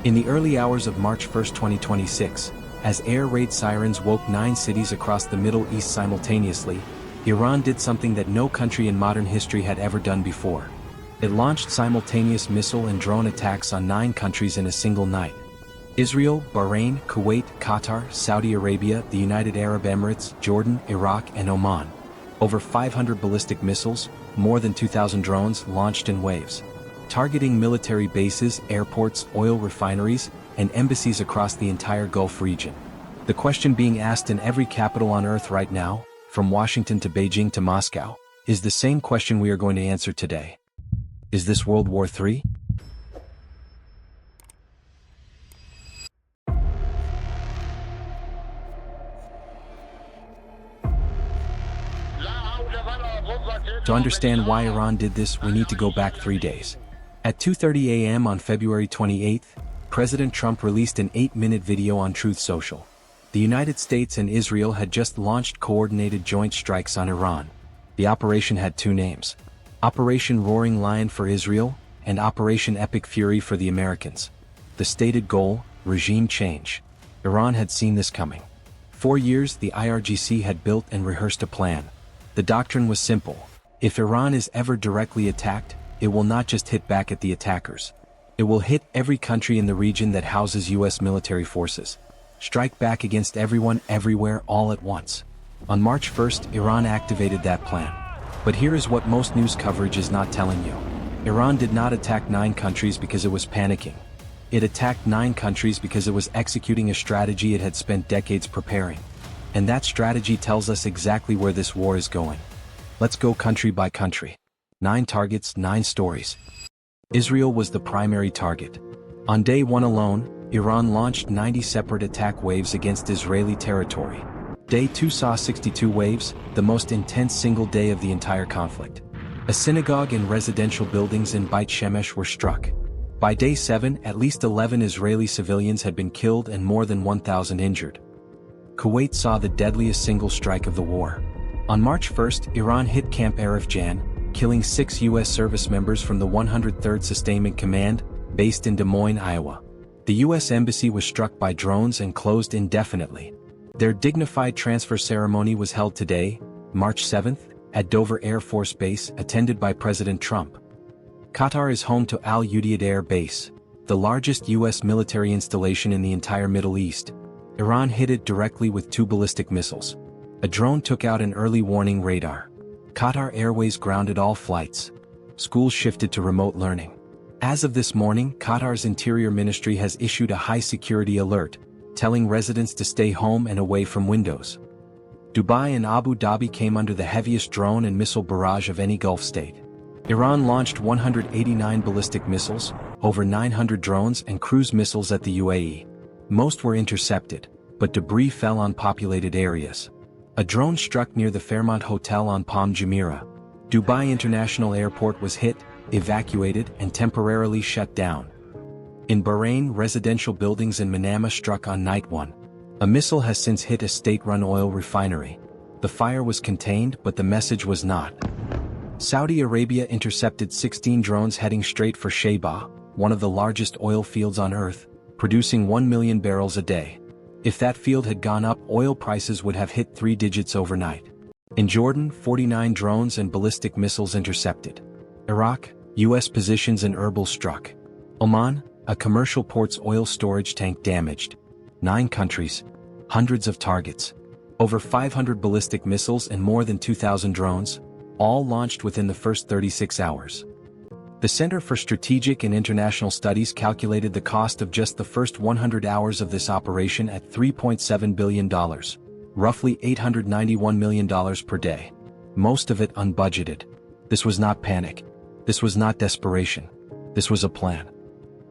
In the early hours of March 1, 2026, as air raid sirens woke 9 cities across the Middle East simultaneously, Iran did something that no country in modern history had ever done before. It launched simultaneous missile and drone attacks on 9 countries in a single night. Israel, Bahrain, Kuwait, Qatar, Saudi Arabia, the United Arab Emirates, Jordan, Iraq, and Oman. Over 500 ballistic missiles, more than 2,000 drones launched in waves, targeting military bases, airports, oil refineries, and embassies across the entire Gulf region. The question being asked in every capital on Earth right now, from Washington to Beijing to Moscow, is the same question we are going to answer today. Is this World War III? To understand why Iran did this, we need to go back 3 days. At 2:30 a.m. on February 28, President Trump released an 8-minute video on Truth Social. The United States and Israel had just launched coordinated joint strikes on Iran. The operation had 2 names: Operation Roaring Lion for Israel, and Operation Epic Fury for the Americans. The stated goal: regime change. Iran had seen this coming. For years, the IRGC had built and rehearsed a plan. The doctrine was simple: if Iran is ever directly attacked, it will not just hit back at the attackers. It will hit every country in the region that houses U.S. military forces. Strike back against everyone, everywhere, all at once. On March 1st, Iran activated that plan. But here is what most news coverage is not telling you. Iran did not attack 9 countries because it was panicking. It attacked 9 countries because it was executing a strategy it had spent decades preparing. And that strategy tells us exactly where this war is going. Let's go country by country. 9 targets, 9 stories. Israel was the primary target. On day 1 alone, Iran launched 90 separate attack waves against Israeli territory. Day 2 saw 62 waves, the most intense single day of the entire conflict. A synagogue and residential buildings in Beit Shemesh were struck. By day 7, at least 11 Israeli civilians had been killed and more than 1,000 injured. Kuwait saw the deadliest single strike of the war. On March 1st, Iran hit Camp Arif Jan, killing 6 U.S. service members from the 103rd Sustainment Command, based in Des Moines, Iowa. The U.S. Embassy was struck by drones and closed indefinitely. Their dignified transfer ceremony was held today, March 7th, at Dover Air Force Base, attended by President Trump. Qatar is home to Al Udeid Air Base, the largest U.S. military installation in the entire Middle East. Iran hit it directly with 2 ballistic missiles. A drone took out an early warning radar. Qatar Airways grounded all flights. Schools shifted to remote learning. As of this morning, Qatar's Interior Ministry has issued a high-security alert, telling residents to stay home and away from windows. Dubai and Abu Dhabi came under the heaviest drone and missile barrage of any Gulf state. Iran launched 189 ballistic missiles, over 900 drones and cruise missiles at the UAE. Most were intercepted, but debris fell on populated areas. A drone struck near the Fairmont Hotel on Palm Jumeirah. Dubai International Airport was hit, evacuated, and temporarily shut down. In Bahrain, residential buildings in Manama struck on night 1. A missile has since hit a state-run oil refinery. The fire was contained, but the message was not. Saudi Arabia intercepted 16 drones heading straight for Shebaa, one of the largest oil fields on Earth, producing 1 million barrels a day. If that field had gone up, oil prices would have hit 3 digits overnight. In Jordan, 49 drones and ballistic missiles intercepted. Iraq, U.S. positions in Erbil struck. Oman, a commercial port's oil storage tank damaged. 9 countries, hundreds of targets. Over 500 ballistic missiles and more than 2,000 drones, all launched within the first 36 hours. The Center for Strategic and International Studies calculated the cost of just the first 100 hours of this operation at $3.7 billion, roughly $891 million per day. Most of it unbudgeted. This was not panic. This was not desperation. This was a plan.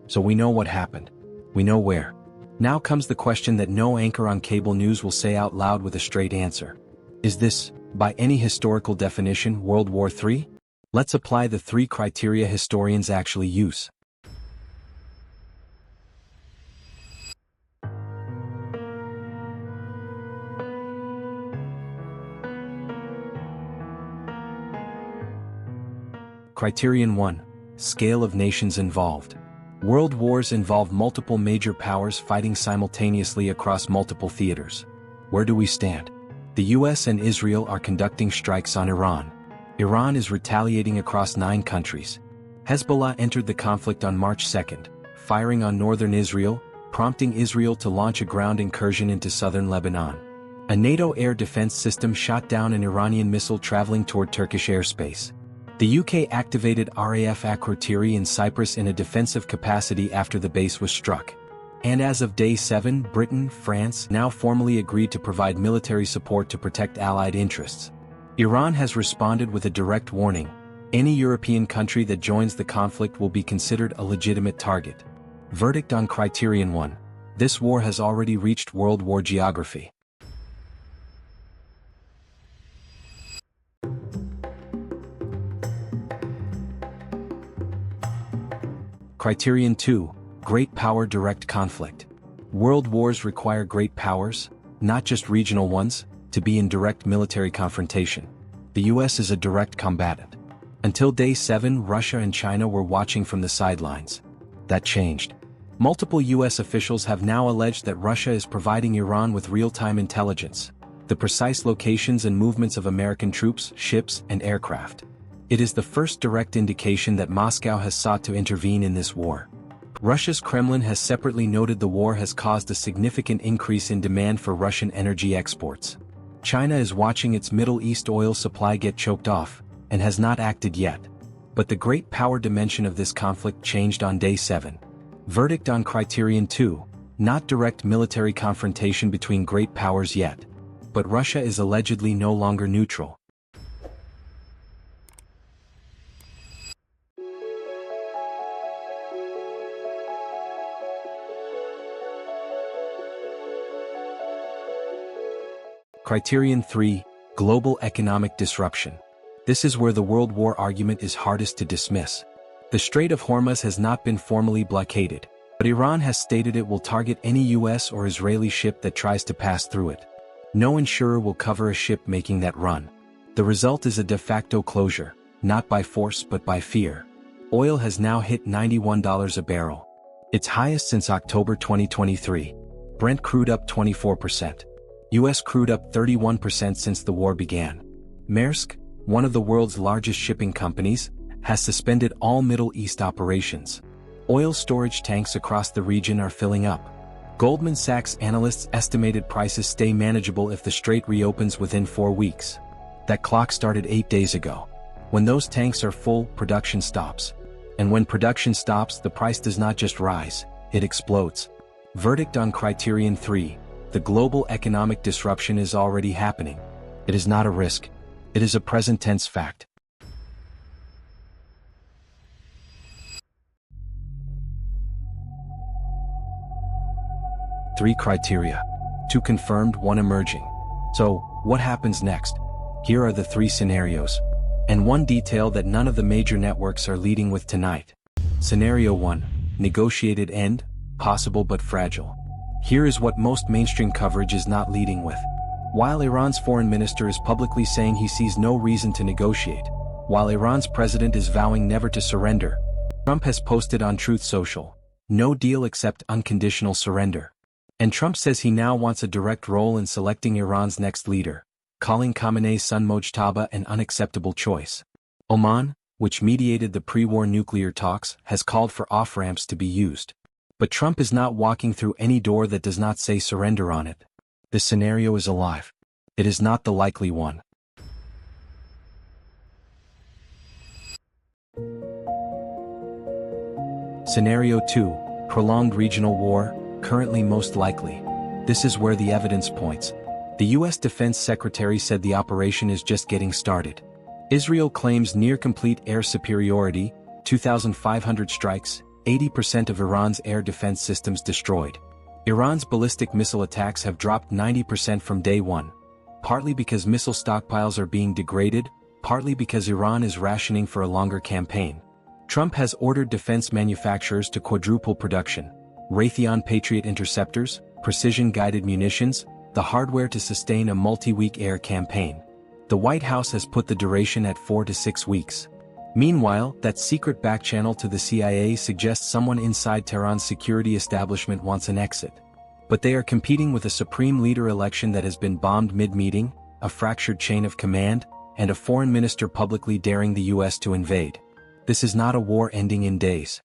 So we know what happened. We know where. Now comes the question that no anchor on cable news will say out loud with a straight answer. Is this, by any historical definition, World War III? Let's apply the 3 criteria historians actually use. Criterion 1. Scale of nations involved. World wars involve multiple major powers fighting simultaneously across multiple theaters. Where do we stand? The US and Israel are conducting strikes on Iran. Iran is retaliating across 9 countries. Hezbollah entered the conflict on March 2nd, firing on northern Israel, prompting Israel to launch a ground incursion into southern Lebanon. A NATO air defense system shot down an Iranian missile traveling toward Turkish airspace. The UK activated RAF Akrotiri in Cyprus in a defensive capacity after the base was struck. And as of day 7, Britain, France now formally agreed to provide military support to protect Allied interests. Iran has responded with a direct warning: any European country that joins the conflict will be considered a legitimate target. Verdict on Criterion 1. This war has already reached World War geography. Criterion 2. Great Power Direct Conflict. World wars require great powers, not just regional ones, to be in direct military confrontation. The US is a direct combatant. Until day 7, Russia and China were watching from the sidelines. That changed. Multiple US officials have now alleged that Russia is providing Iran with real-time intelligence, the precise locations and movements of American troops, ships, and aircraft. It is the first direct indication that Moscow has sought to intervene in this war. Russia's Kremlin has separately noted the war has caused a significant increase in demand for Russian energy exports. China is watching its Middle East oil supply get choked off, and has not acted yet. But the great power dimension of this conflict changed on day 7. Verdict on Criterion 2. Not direct military confrontation between great powers yet. But Russia is allegedly no longer neutral. Criterion 3. Global economic disruption. This is where the World War argument is hardest to dismiss. The Strait of Hormuz has not been formally blockaded, but Iran has stated it will target any US or Israeli ship that tries to pass through it. No insurer will cover a ship making that run. The result is a de facto closure, not by force but by fear. Oil has now hit $91 a barrel. Its highest since October 2023. Brent crude up 24%. US crude up 31% since the war began. Maersk, one of the world's largest shipping companies, has suspended all Middle East operations. Oil storage tanks across the region are filling up. Goldman Sachs analysts estimated prices stay manageable if the strait reopens within 4 weeks. That clock started 8 days ago. When those tanks are full, production stops. And when production stops, the price does not just rise, it explodes. Verdict on Criterion 3. The global economic disruption is already happening. It is not a risk. It is a present tense fact. Three criteria. 2 confirmed, 1 emerging. So, what happens next? Here are the 3 scenarios. And 1 detail that none of the major networks are leading with tonight. Scenario 1. Negotiated end, possible but fragile. Here is what most mainstream coverage is not leading with. While Iran's foreign minister is publicly saying he sees no reason to negotiate, while Iran's president is vowing never to surrender, Trump has posted on Truth Social, "No deal except unconditional surrender." And Trump says he now wants a direct role in selecting Iran's next leader, calling Khamenei's son Mojtaba an unacceptable choice. Oman, which mediated the pre-war nuclear talks, has called for off-ramps to be used. But Trump is not walking through any door that does not say surrender on it. This scenario is alive. It is not the likely one. Scenario 2. Prolonged regional war, currently most likely. This is where the evidence points. The U.S. Defense Secretary said the operation is just getting started. Israel claims near-complete air superiority, 2,500 strikes, 80% of Iran's air defense systems destroyed. Iran's ballistic missile attacks have dropped 90% from day 1. Partly because missile stockpiles are being degraded, partly because Iran is rationing for a longer campaign. Trump has ordered defense manufacturers to quadruple production. Raytheon Patriot interceptors, precision-guided munitions, the hardware to sustain a multi-week air campaign. The White House has put the duration at 4 to 6 weeks. Meanwhile, that secret backchannel to the CIA suggests someone inside Tehran's security establishment wants an exit. But they are competing with a supreme leader election that has been bombed mid-meeting, a fractured chain of command, and a foreign minister publicly daring the US to invade. This is not a war ending in days.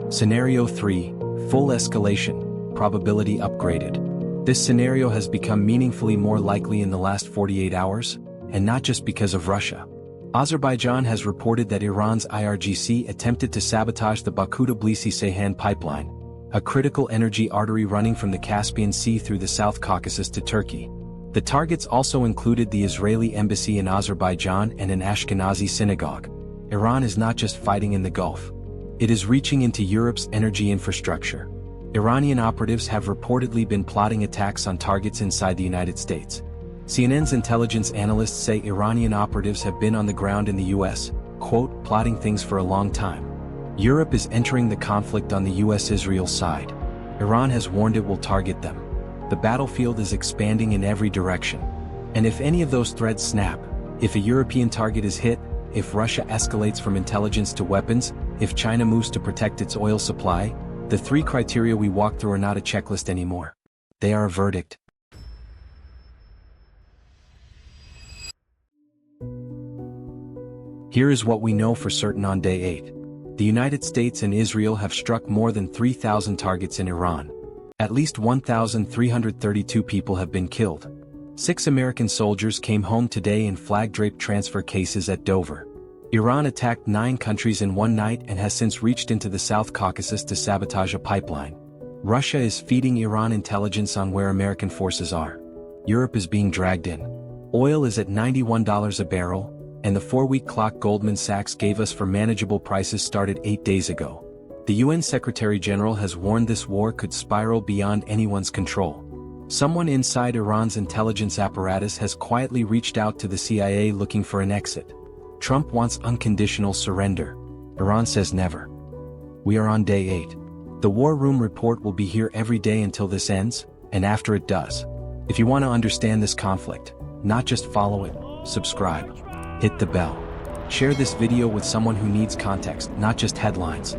Scenario 3, full escalation, probability upgraded. This scenario has become meaningfully more likely in the last 48 hours, and not just because of Russia. Azerbaijan has reported that Iran's IRGC attempted to sabotage the Baku-Tbilisi-Ceyhan pipeline, a critical energy artery running from the Caspian Sea through the South Caucasus to Turkey. The targets also included the Israeli embassy in Azerbaijan and an Ashkenazi synagogue. Iran is not just fighting in the Gulf. It is reaching into Europe's energy infrastructure. Iranian operatives have reportedly been plotting attacks on targets inside the United States. CNN's intelligence analysts say Iranian operatives have been on the ground in the US, quote, plotting things for a long time. Europe is entering the conflict on the US-Israel side. Iran has warned it will target them. The battlefield is expanding in every direction. And if any of those threads snap, if a European target is hit, if Russia escalates from intelligence to weapons, if China moves to protect its oil supply, the three criteria we walk through are not a checklist anymore. They are a verdict. Here is what we know for certain on day 8. The United States and Israel have struck more than 3,000 targets in Iran. At least 1,332 people have been killed. 6 American soldiers came home today in flag-draped transfer cases at Dover. Iran attacked 9 countries in one night and has since reached into the South Caucasus to sabotage a pipeline. Russia is feeding Iran intelligence on where American forces are. Europe is being dragged in. Oil is at $91 a barrel, and the 4-week clock Goldman Sachs gave us for manageable prices started 8 days ago. The UN Secretary General has warned this war could spiral beyond anyone's control. Someone inside Iran's intelligence apparatus has quietly reached out to the CIA looking for an exit. Trump wants unconditional surrender. Iran says never. We are on day 8. The War Room Report will be here every day until this ends, and after it does. If you want to understand this conflict, not just follow it, subscribe. Hit the bell. Share this video with someone who needs context, not just headlines.